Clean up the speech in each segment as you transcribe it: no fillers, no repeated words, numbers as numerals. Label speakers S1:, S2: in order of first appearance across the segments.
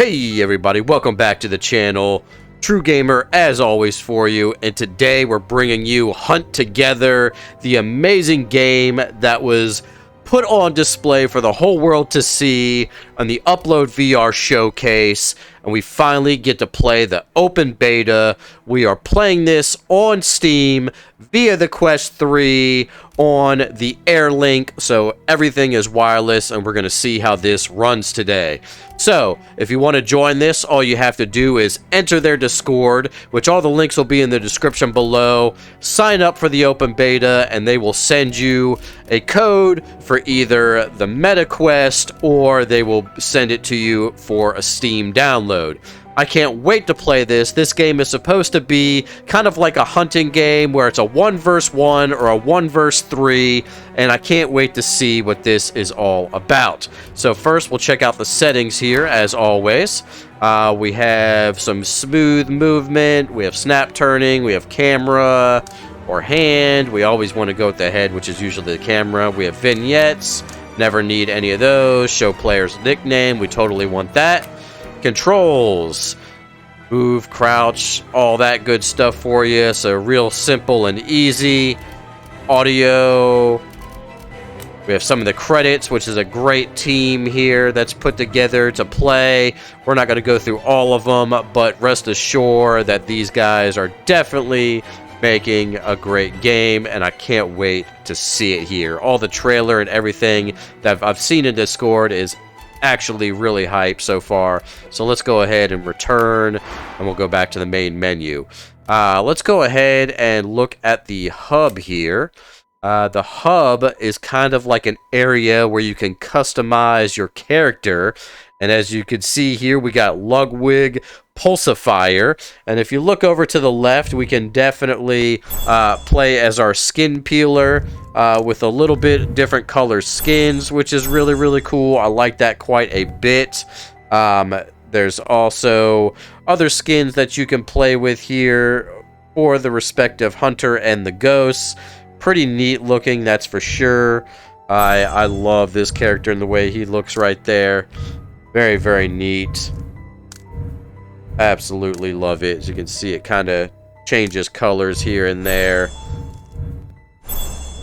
S1: Hey everybody, welcome back to the channel. True Gamer as always for you, and today we're bringing you Hunt Together, the amazing game that was put on display for the whole world to see on the Upload VR showcase, and we finally get to play the open beta. We are playing this on Steam via the Quest 3 on the Airlink, so everything is wireless, and we're going to see how this runs today. So, if you want to join this, all you have to do is enter their Discord, which all the links will be in the description below. Sign up for the open beta, and they will send you a code for either the Meta Quest, or they will send it to you for a Steam download. I can't wait to play this. This game is supposed to be kind of like a hunting game where it's a 1 vs 1 or a 1 vs 3, and I can't wait to see what this is all about. So first we'll check out the settings here as always. We have some smooth movement, we have snap turning, we have camera or hand. We always want to go with the head, which is usually the camera. We have vignettes, never need any of those. Show player's nickname, we totally want that. Controls, move, crouch, all that good stuff for you. So real simple and easy. Audio, we have some of the credits, which is a great team here that's put together to play. We're not going to go through all of them, but rest assured that these guys are definitely making a great game, and I can't wait to see it here. All the trailer and everything that I've seen in Discord is actually really hype so far. So let's go ahead and return, and we'll go back to the main menu. Let's go ahead and look at the hub here. The hub is kind of like an area where you can customize your character, and as you can see here, we got Lugwig Pulsifier, and if you look over to the left, we can definitely play as our skin peeler with a little bit different color skins, which is really cool. I like that quite a bit. There's also other skins that you can play with here for the respective hunter and the ghosts. Pretty neat looking, that's for sure. I love this character and the way he looks right there. Very neat. Absolutely love it. As you can see, it kind of changes colors here and there.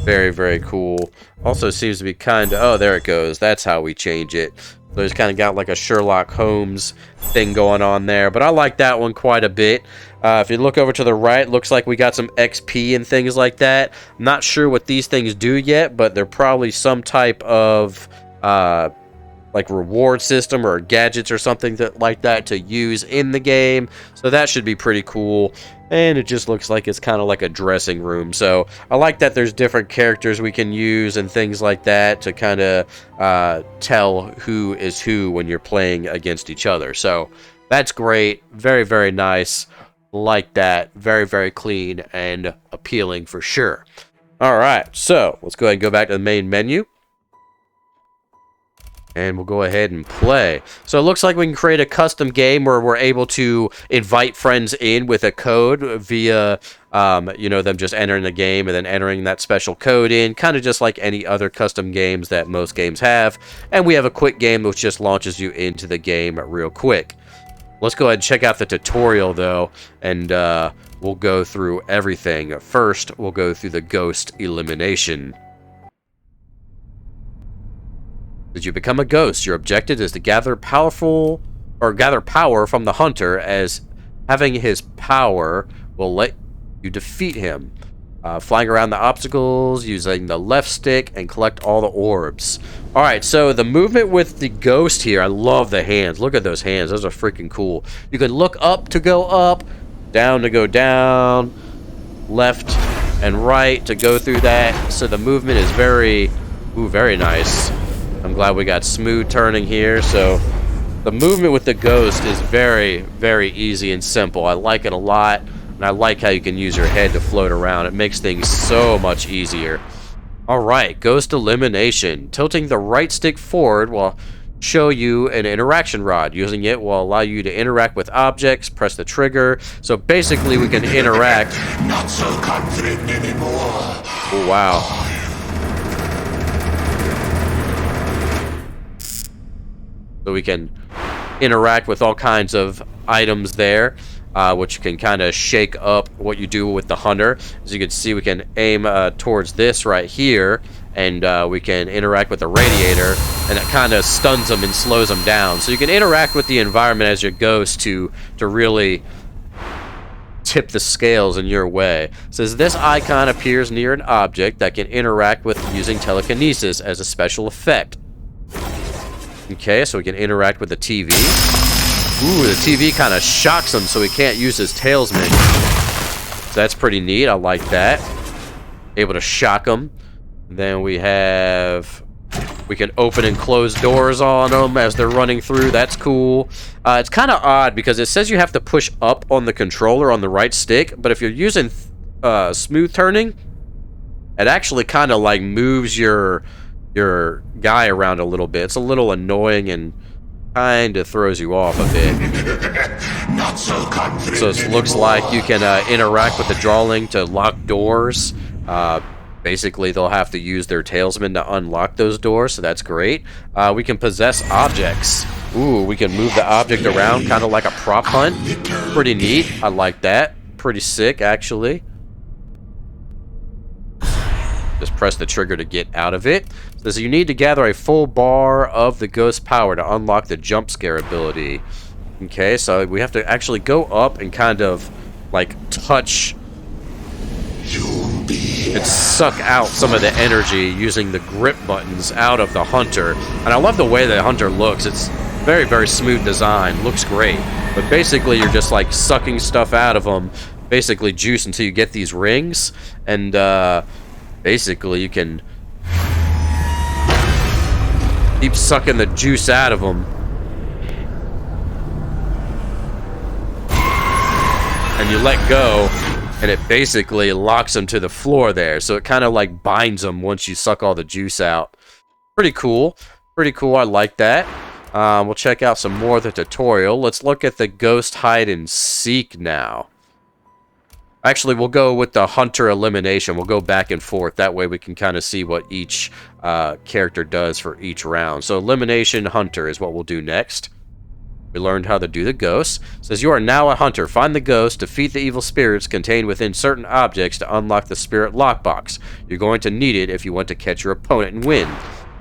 S1: Very cool. Also seems to be kind of... oh, there it goes. That's how we change it. So it's kind of got like a Sherlock Holmes thing going on there. But I like that one quite a bit. If you look over to the right, looks like we got some XP and things like that. I'm not sure what these things do yet, but they're probably some type of... like reward system or gadgets or something like that to use in the game. So that should be pretty cool. And it just looks like it's kind of like a dressing room. So I like that there's different characters we can use and things like that to kind of tell who is who when you're playing against each other. So that's great. Very nice. Like that. Very clean and appealing for sure. Alright, so let's go ahead and go back to the main menu. And we'll go ahead and play. So it looks like we can create a custom game where we're able to invite friends in with a code via, you know, them just entering the game and then entering that special code in. Kind of just like any other custom games that most games have. And we have a quick game which just launches you into the game real quick. Let's go ahead and check out the tutorial, though. And we'll go through everything. First, we'll go through the ghost elimination. Did you become a ghost? Your objective is to gather power from the hunter, as having his power will let you defeat him. Flying around the obstacles, using the left stick, and collect all the orbs. Alright, so the movement with the ghost here, I love the hands. Look at those hands, those are freaking cool. You can look up to go up, down to go down, left and right to go through that. So the movement is very nice. I'm glad we got smooth turning here. So the movement with the ghost is very easy and simple. I like it a lot, and I like how you can use your head to float around. It makes things so much easier. Alright, ghost elimination. Tilting the right stick forward will show you an interaction rod. Using it will allow you to interact with objects. Press the trigger. So basically we can interact.
S2: Not so confident anymore.
S1: Oh, wow. So we can interact with all kinds of items there, which can kind of shake up what you do with the hunter. As you can see, we can aim towards this right here, and we can interact with the radiator, and it kind of stuns them and slows them down. So you can interact with the environment as your ghost to really tip the scales in your way. It says this icon appears near an object that can interact with using telekinesis as a special effect. Okay, so we can interact with the TV. Ooh, the TV kind of shocks him so he can't use his talisman. So that's pretty neat. I like that. Able to shock him. Then we can open and close doors on them as they're running through. That's cool. It's kind of odd because it says you have to push up on the controller on the right stick, but if you're using smooth turning, it actually kind of like moves your guy around a little bit. It's a little annoying and kind of throws you off a bit.
S2: Not so confident.
S1: So it looks like you can interact with the drawing to lock doors. Basically, they'll have to use their talisman to unlock those doors, so that's great. We can possess objects. Ooh, we can move the object around, kind of like a prop hunt. Pretty neat. I like that. Pretty sick, actually. Just press the trigger to get out of it. It says you need to gather a full bar of the ghost power to unlock the jump scare ability. Okay, so we have to actually go up and kind of, like, touch and suck out some of the energy using the grip buttons out of the hunter. And I love the way the hunter looks. It's very, very smooth design. Looks great. But basically, you're just like sucking stuff out of them. Basically, juice until you get these rings. And basically, you can keep sucking the juice out of them. And you let go. And it basically locks them to the floor there. So it kind of like binds them once you suck all the juice out. Pretty cool. Pretty cool. I like that. We'll check out some more of the tutorial. Let's look at the ghost hide and seek now. Actually, we'll go with the hunter elimination. We'll go back and forth. That way we can kind of see what each character does for each round. So elimination hunter is what we'll do next. We learned how to do the ghost. It says you are now a hunter. Find the ghost, defeat the evil spirits contained within certain objects to unlock the spirit lockbox. You're going to need it if you want to catch your opponent and win.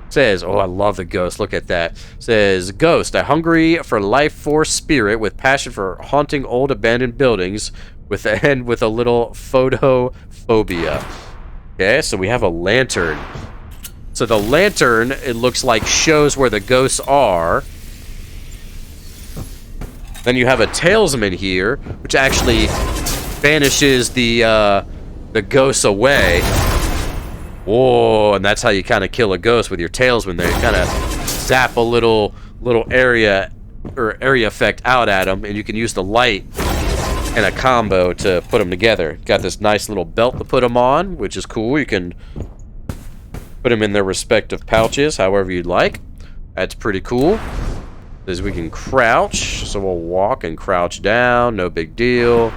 S1: It says, oh, I love the ghost. Look at that. It says, ghost, a hungry for life force spirit with passion for haunting old abandoned buildings with a little photophobia. Okay, so we have a lantern. So the lantern, it looks like, shows where the ghosts are. Then you have a talisman here, which actually banishes the ghosts away. Whoa, and that's how you kind of kill a ghost with your talisman there. You kind of zap a little area effect out at them, and you can use the light and a combo to put them together. Got this nice little belt to put them on, which is cool. You can put them in their respective pouches, however you'd like. That's pretty cool. Is we can crouch, so we'll walk and crouch down, no big deal.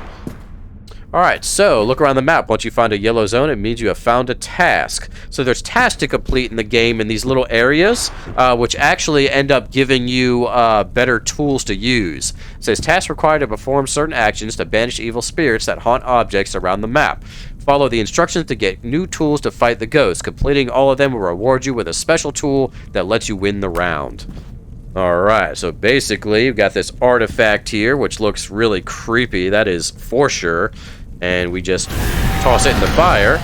S1: Alright, so look around the map. Once you find a yellow zone, it means you have found a task. So there's tasks to complete in the game in these little areas, which actually end up giving you better tools to use. It says tasks required to perform certain actions to banish evil spirits that haunt objects around the map. Follow the instructions to get new tools to fight the ghosts. Completing all of them will reward you with a special tool that lets you win the round. Alright, so basically, you've got this artifact here, which looks really creepy, that is for sure. And we just toss it in the fire,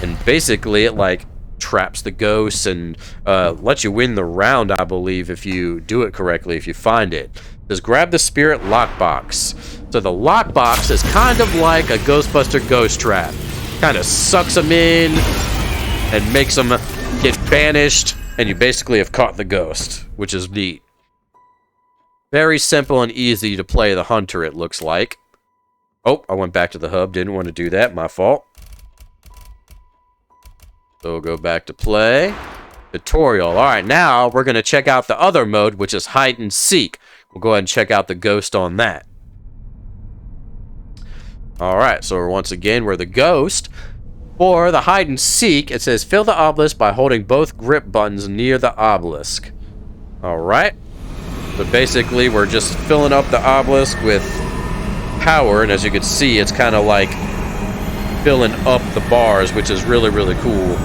S1: and basically it, like, traps the ghosts and lets you win the round, I believe, if you do it correctly, if you find it. Just grab the spirit lockbox. So the lockbox is kind of like a Ghostbuster ghost trap. Kind of sucks them in and makes them get banished, and you basically have caught the ghost, which is neat. Very simple and easy to play the hunter, it looks like. Oh, I went back to the hub. Didn't want to do that. My fault. So we'll go back to play. Tutorial. Alright, now we're going to check out the other mode, which is hide and seek. We'll go ahead and check out the ghost on that. Alright, so once again, we're the ghost. For the hide and seek, it says fill the obelisk by holding both grip buttons near the obelisk. Alright. But basically, we're just filling up the obelisk with power, and as you can see, it's kind of like filling up the bars, which is really, really cool.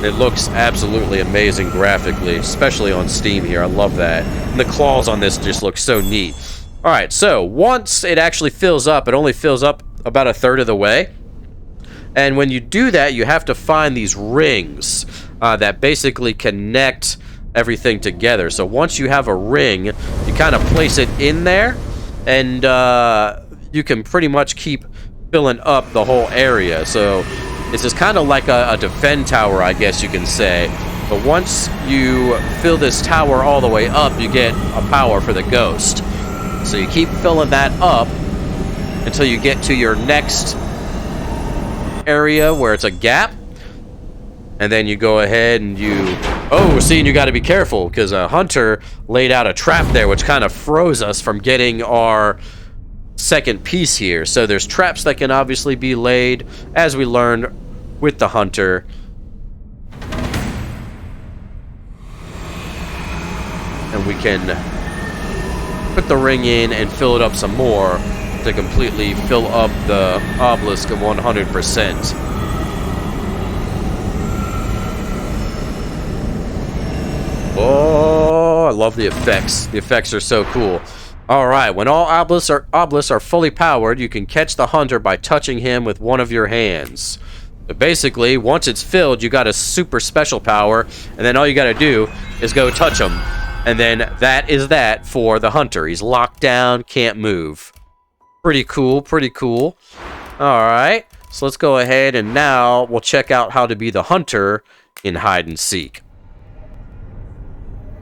S1: It looks absolutely amazing graphically, especially on Steam here. I love that. And the claws on this just look so neat. All right, so once it actually fills up, it only fills up about a third of the way. And when you do that, you have to find these rings that basically connect everything together. So once you have a ring, you kind of place it in there, and you can pretty much keep filling up the whole area. So this is kind of like a defend tower, I guess you can say. But once you fill this tower all the way up, you get a power for the ghost. So you keep filling that up until you get to your next area where it's a gap. And then you go ahead and you... Oh, see, and you got to be careful because a hunter laid out a trap there, which kind of froze us from getting our second piece here. So there's traps that can obviously be laid, as we learned with the hunter. And we can put the ring in and fill it up some more to completely fill up the obelisk of 100%. Oh, I love the effects. The effects are so cool. Alright, when all obelisks are fully powered, you can catch the hunter by touching him with one of your hands. But basically, once it's filled, you got a super special power, and then all you gotta do is go touch him. And then that is that for the hunter. He's locked down, can't move. Pretty cool, pretty cool. Alright, so let's go ahead and now we'll check out how to be the hunter in hide and seek.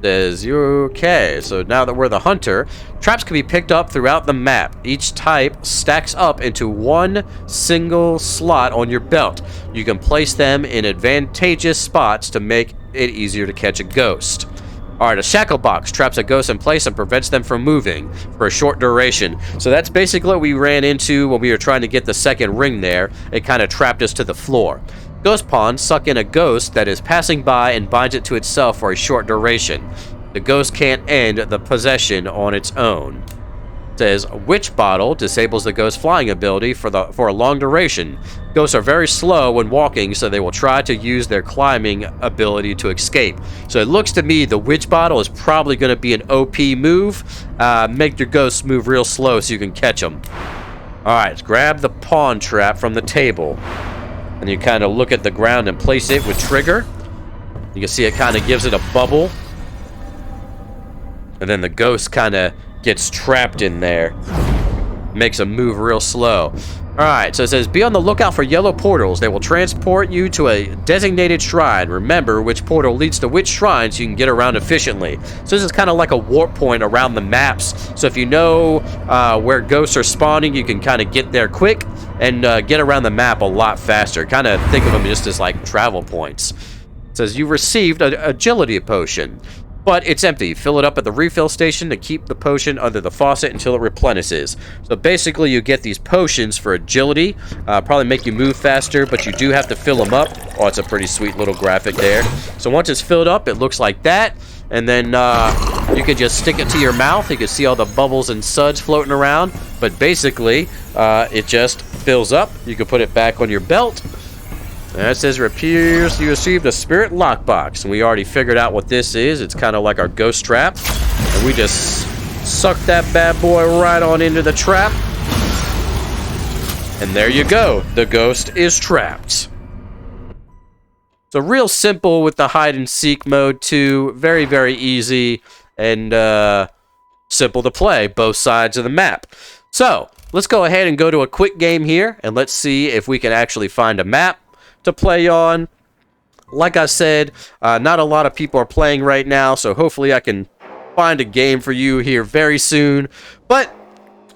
S1: Says okay, so now that we're the hunter, traps can be picked up throughout the map. Each type stacks up into one single slot on your belt. You can place them in advantageous spots to make it easier to catch a ghost. Alright, a shackle box traps a ghost in place and prevents them from moving for a short duration. So that's basically what we ran into when we were trying to get the second ring there. It kind of trapped us to the floor. Ghost pawns suck in a ghost that is passing by and binds it to itself for a short duration. The ghost can't end the possession on its own. It says, Witch Bottle disables the ghost flying ability for a long duration. Ghosts are very slow when walking, so they will try to use their climbing ability to escape. So it looks to me the Witch Bottle is probably going to be an OP move. Make your ghosts move real slow so you can catch them. Alright, grab the pawn trap from the table. And you kind of look at the ground and place it with trigger. You can see it kind of gives it a bubble. And then the ghost kind of gets trapped in there. Makes them move real slow. Alright, so it says, be on the lookout for yellow portals. They will transport you to a designated shrine. Remember which portal leads to which shrine so you can get around efficiently. So this is kind of like a warp point around the maps. So if you know where ghosts are spawning, you can kind of get there quick and get around the map a lot faster. Kind of think of them just as like travel points. It says, you received an agility potion. But it's empty. Fill it up at the refill station to keep the potion under the faucet until it replenishes. So basically you get these potions for agility. Probably make you move faster, but you do have to fill them up. Oh, it's a pretty sweet little graphic there. So once it's filled up, it looks like that. And then you can just stick it to your mouth. You can see all the bubbles and suds floating around. But basically, it just fills up. You can put it back on your belt. And it says, it appears you received a spirit lockbox. And we already figured out what this is. It's kind of like our ghost trap. And we just suck that bad boy right on into the trap. And there you go. The ghost is trapped. So real simple with the hide and seek mode too. Very, very easy. And simple to play both sides of the map. So let's go ahead and go to a quick game here. And let's see if we can actually find a map to play on. Like I said, not a lot of people are playing right now, so hopefully I can find a game for you here very soon. But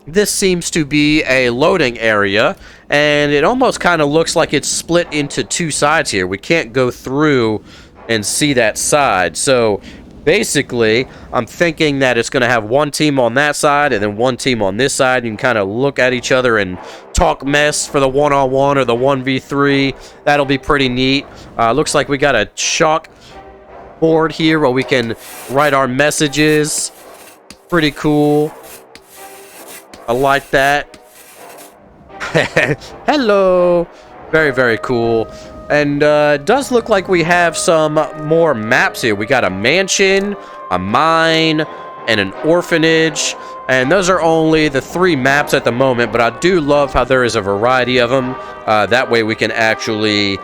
S1: this seems to be a loading area, and it almost kind of looks like it's split into two sides here. We can't go through and see that side. So basically, I'm thinking that it's going to have one team on that side and then one team on this side. You can kind of look at each other and talk mess for the one-on-one or the 1v3. That'll be pretty neat. Looks like we got a chalk board here where we can write our messages. Pretty cool. I like that. Hello. Very, very cool. And it does look like we have some more maps here. We got a mansion, a mine, and an orphanage. And those are only the 3 maps at the moment, but I do love how there is a variety of them. That way we can actually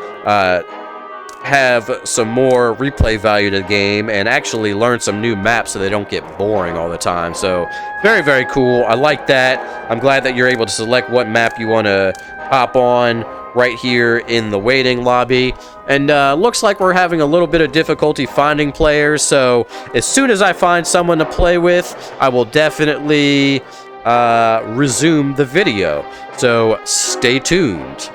S1: have some more replay value to the game and actually learn some new maps so they don't get boring all the time. So very, very cool. I like that. I'm glad that you're able to select what map you want to hop on right here in the waiting lobby. And looks like we're having a little bit of difficulty finding players, so as soon as I find someone to play with, I will definitely resume the video. So stay tuned.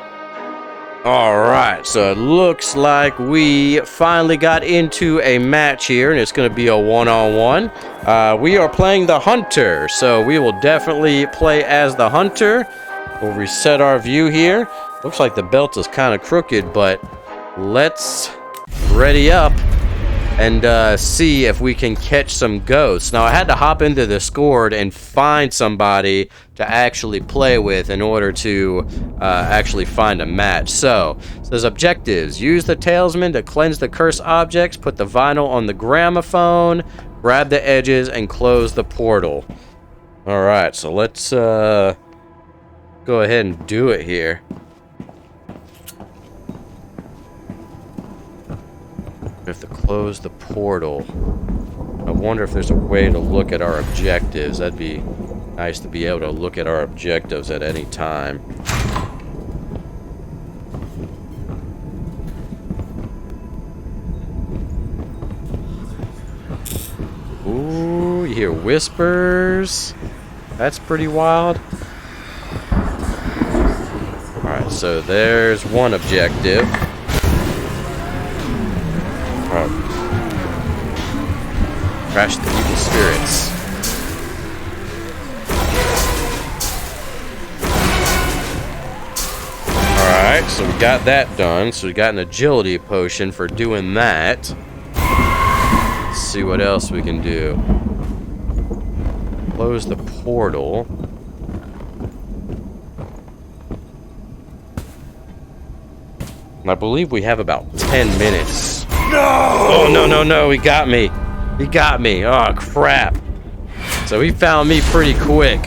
S1: Alright, so it looks like we finally got into a match here, and it's going to be a one-on-one. We are playing the Hunter, so we will definitely play as the Hunter. We'll reset our view here. Looks like the belt is kind of crooked, but let's ready up and see if we can catch some ghosts. Now, I had to hop into the Discord and find somebody to actually play with in order to actually find a match. So, it says objectives. Use the talisman to cleanse the cursed objects, put the vinyl on the gramophone, grab the edges, and close the portal. Alright, so let's go ahead and do it here. We have to close the portal. I wonder if there's a way to look at our objectives. That'd be nice to be able to look at our objectives at any time. Ooh, you hear whispers. That's pretty wild. Alright, so there's one objective. Crash the evil spirits. Alright, so we got that done. So we got an agility potion for doing that. Let's see what else we can do. Close the portal. And I believe we have about 10 minutes. No! Oh, no, no, no, he got me. He got me. Oh, crap. So he found me pretty quick.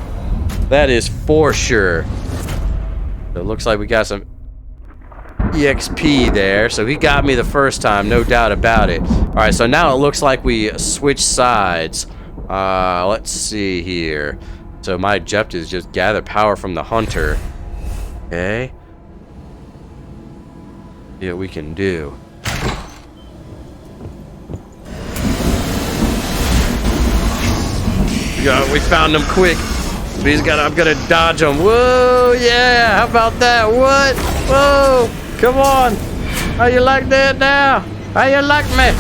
S1: That is for sure. So it looks like we got some EXP there. So he got me the first time, no doubt about it. Alright, so now it looks like we switch sides. Let's see here. So my objective is just gather power from the Hunter. Okay. See what we can do. We found him quick. I'm gonna dodge him. Whoa, yeah, how about that? What? Whoa, come on. How you like that now? How you like me?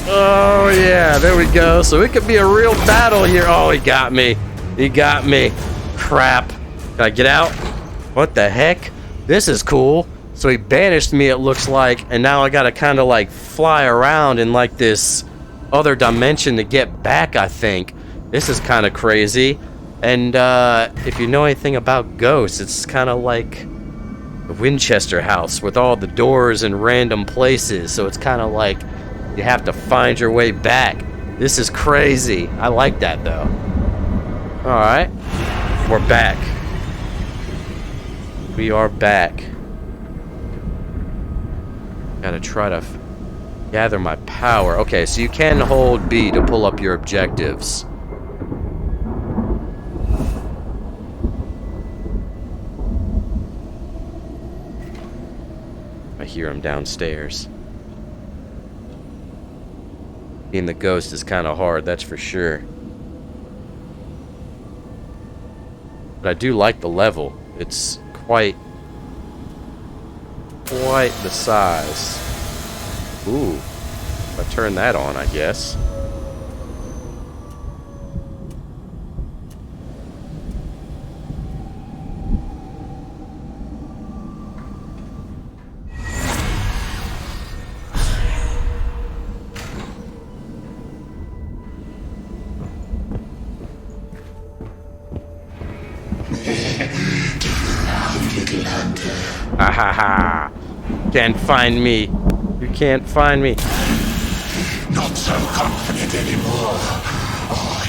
S1: Oh, yeah, there we go. So it could be a real battle here. Oh, he got me. He got me. Crap. Can I get out? What the heck? This is cool. So he banished me, it looks like, and now I gotta kind of like fly around in like this other dimension to get back, I think. This is kind of crazy. And if you know anything about ghosts, it's kind of like the Winchester house with all the doors in random places. So it's kind of like you have to find your way back. This is crazy. I like that though. Alright. We're back. We are back. Gotta try to gather my power. Okay, so you can hold B to pull up your objectives. I hear him downstairs. Being the ghost is kind of hard, that's for sure. But I do like the level. It's quite the size. Ooh. If I turn that on, I guess. ha ha. Can't find me. You can't find me.
S2: Not so confident anymore, are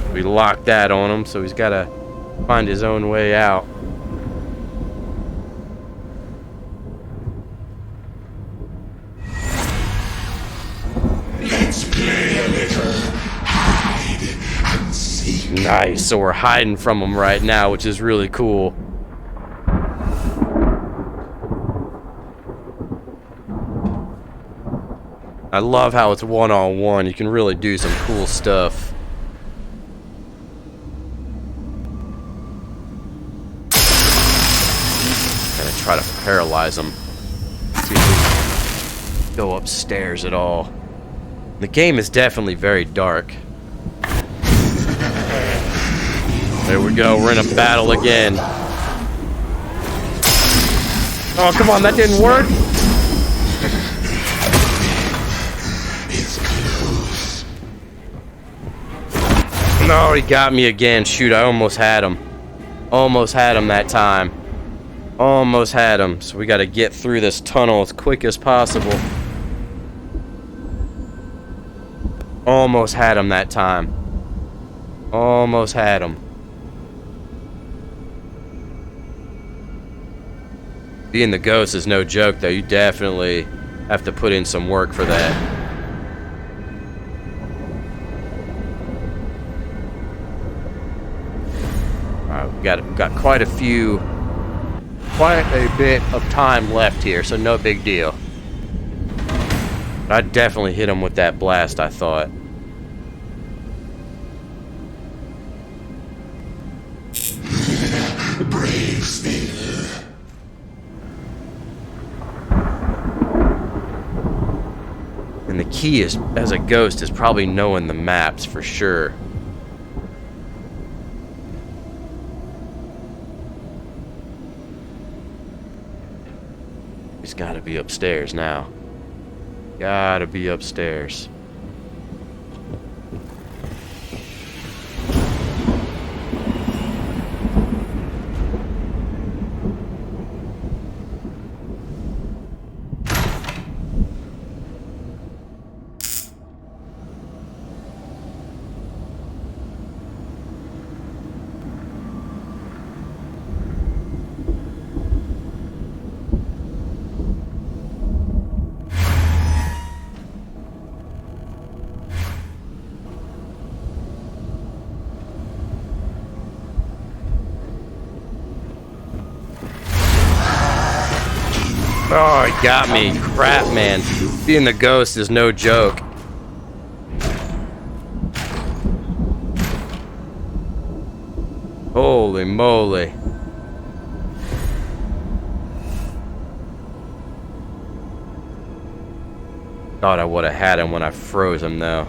S2: you?
S1: We locked that on him, so he's got to find his own way out.
S2: Let's play a little hide and seek.
S1: Nice, so we're hiding from him right now, which is really cool. I love how it's one-on-one. You can really do some cool stuff. Gonna try to paralyze him. See if we can go upstairs at all. The game is definitely very dark. There we go, we're in a battle again. Oh, come on, that didn't work.
S2: It's close.
S1: No, he got me again. Shoot, I almost had him. Almost had him that time. Almost had him. So we got to get through this tunnel as quick as possible. Almost had him that time. Almost had him. Being the ghost is no joke, though. You definitely have to put in some work for that. Alright, we've got quite a bit of time left here, so no big deal. I definitely hit him with that blast, I thought.
S2: Brave still.
S1: And the key is, as a ghost, is probably knowing the maps for sure. He's gotta be upstairs now. Gotta be upstairs. Oh, he got me. Crap, man. Being the ghost is no joke. Holy moly. Thought I would have had him when I froze him, though.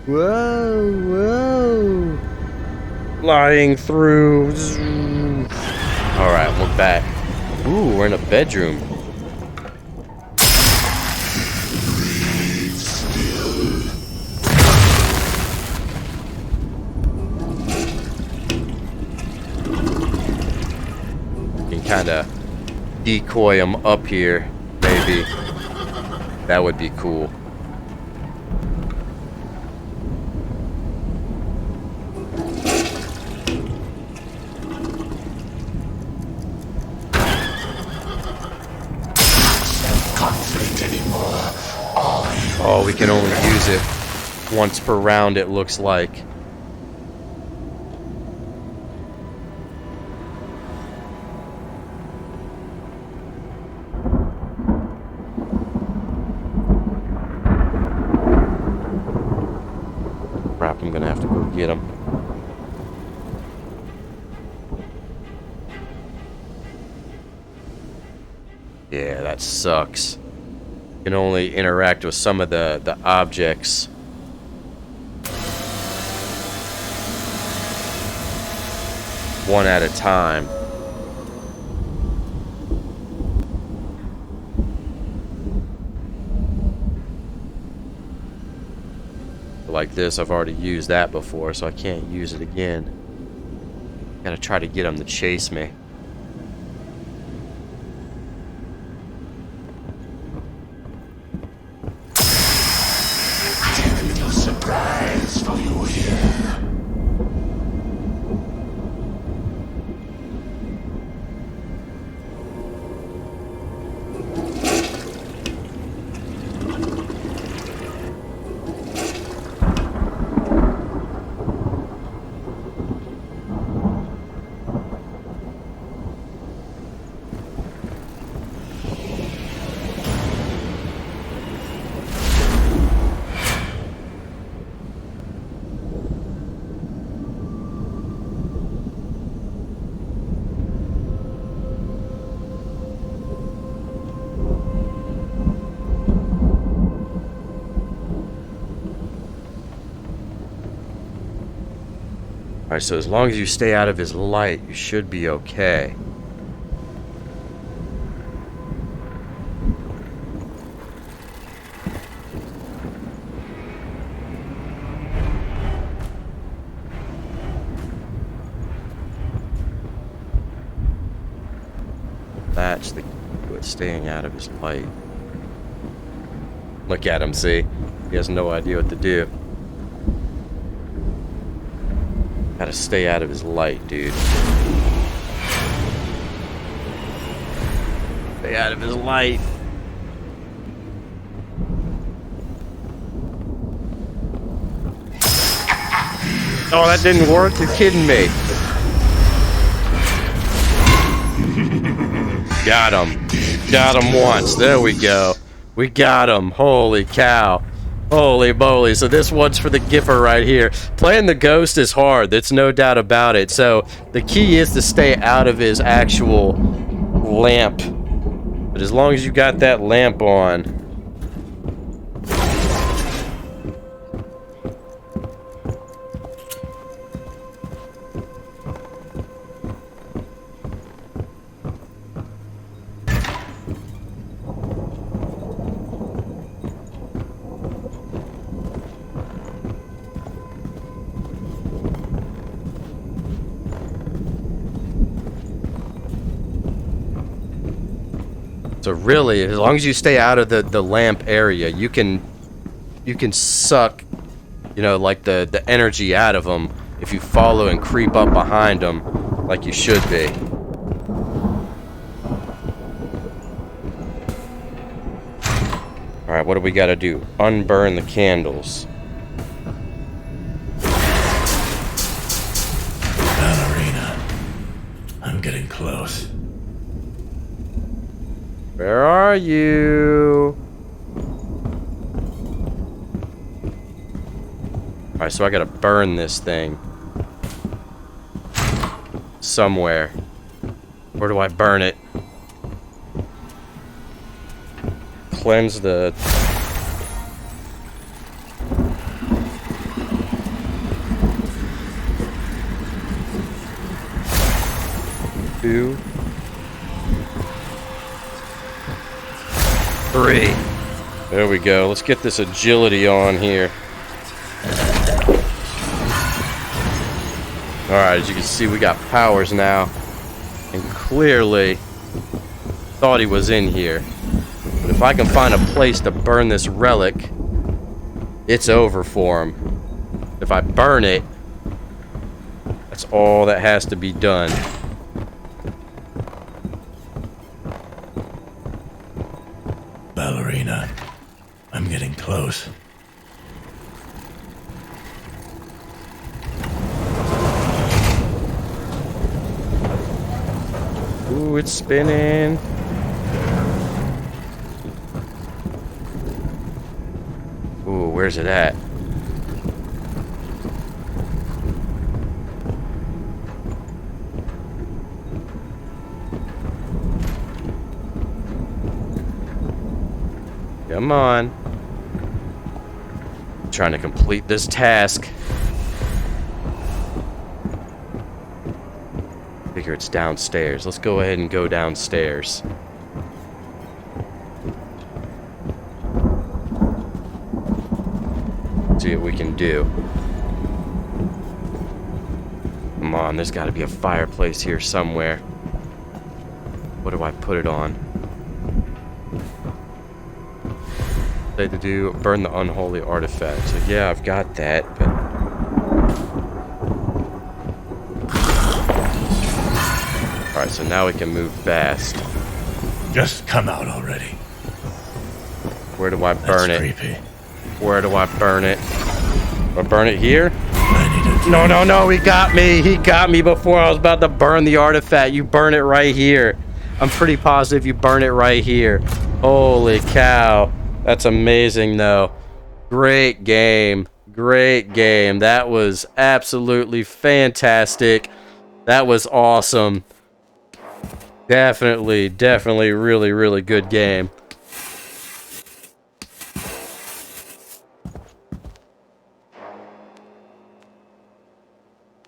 S1: Whoa, whoa. Flying through. Alright, we're back. Ooh, we're in a bedroom. You can kind of decoy him up here, maybe. That would be cool. Oh, we can only use it once per round, it looks like. Crap, I'm gonna have to go get him. Yeah, that sucks. Can only interact with some of the objects. One at a time. like this. I've already used that before, so I can't use it again. Gotta try to get him to chase me.
S2: I have a little surprise for you here.
S1: Alright, so as long as you stay out of his light, you should be okay. That's the key to it, staying out of his light. Look at him, see? He has no idea what to do. Gotta stay out of his light, dude. Stay out of his light. Oh, that didn't work? You're kidding me. Got him. Got him once. There we go. We got him. Holy cow. Holy moly. So this one's for the Gipper right here. Playing the ghost is hard. There's no doubt about it. So the key is to stay out of his actual lamp. But as long as you got that lamp on. So really, as long as you stay out of the lamp area, you can suck, you know, like the energy out of them if you follow and creep up behind them like you should be. All right, what do we got to do? Unburn the candles.
S2: Ballerina, I'm getting close.
S1: Where are you? Alright, so I gotta burn this thing. Somewhere. Where do I burn it? Cleanse the... Two. 3. There we go. Let's get this agility on here. Alright, as you can see, we got powers now. And clearly thought he was in here. But if I can find a place to burn this relic, it's over for him. If I burn it, that's all that has to be done.
S2: Ballerina, I'm getting close.
S1: Ooh, it's spinning. Ooh, where's it at? Come on. I'm trying to complete this task. Figure it's downstairs. Let's go ahead and go downstairs. see what we can do. Come on, there's got to be a fireplace here somewhere. What do I put it on? Say to do burn the unholy artifact. So yeah, I've got that, but alright, so now we can move fast.
S2: Just come out already.
S1: Where do I burn it?
S2: Creepy.
S1: Where do I burn it? Do I burn it here?
S2: I need
S1: No, no, no, he got me. He got me before I was about to burn the artifact. You burn it right here. I'm pretty positive you burn it right here. Holy cow. That's amazing, though. Great game. Great game. That was absolutely fantastic. That was awesome. Definitely, definitely really, really good game.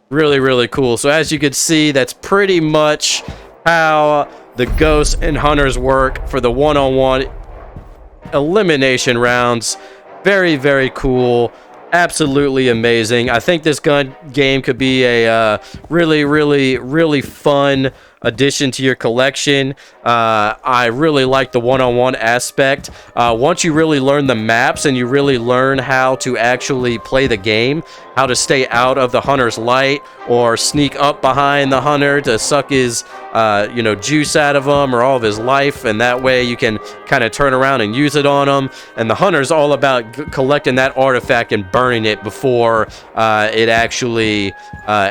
S1: Really, really cool. So as you can see, that's pretty much how the ghosts and hunters work for the one-on-one elimination rounds. Very, very cool. Absolutely amazing. I think this game could be a really, really, really fun addition to your collection. I really like the one-on-one aspect. Once you really learn the maps and you really learn how to actually play the game, how to stay out of the hunter's light or sneak up behind the hunter to suck his juice out of him or all of his life, and that way you can kind of turn around and use it on him. And the hunter's all about collecting that artifact and burning it before it actually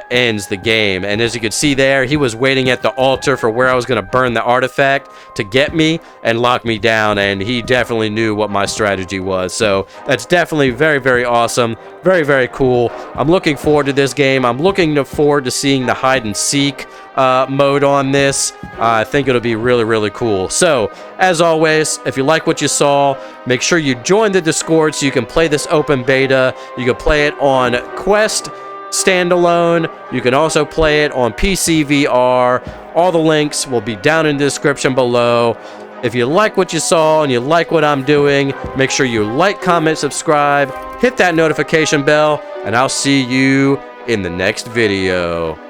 S1: ends the game. And as you can see there, he was waiting at the altar for where I was going to burn the artifact to get me and lock me down, and he definitely knew what my strategy was. So that's definitely very, very awesome. Very, very cool. I'm looking forward to this game. I'm looking forward to seeing the hide and seek mode on this. I think it'll be really, really cool. So as always, if you like what you saw, make sure you join the Discord so you can play this open beta. You can play it on Quest standalone. You can also play it on PC VR. All the links will be down in the description below. If you like what you saw and you like what I'm doing, make sure you like, comment, subscribe, hit that notification bell, and I'll see you in the next video.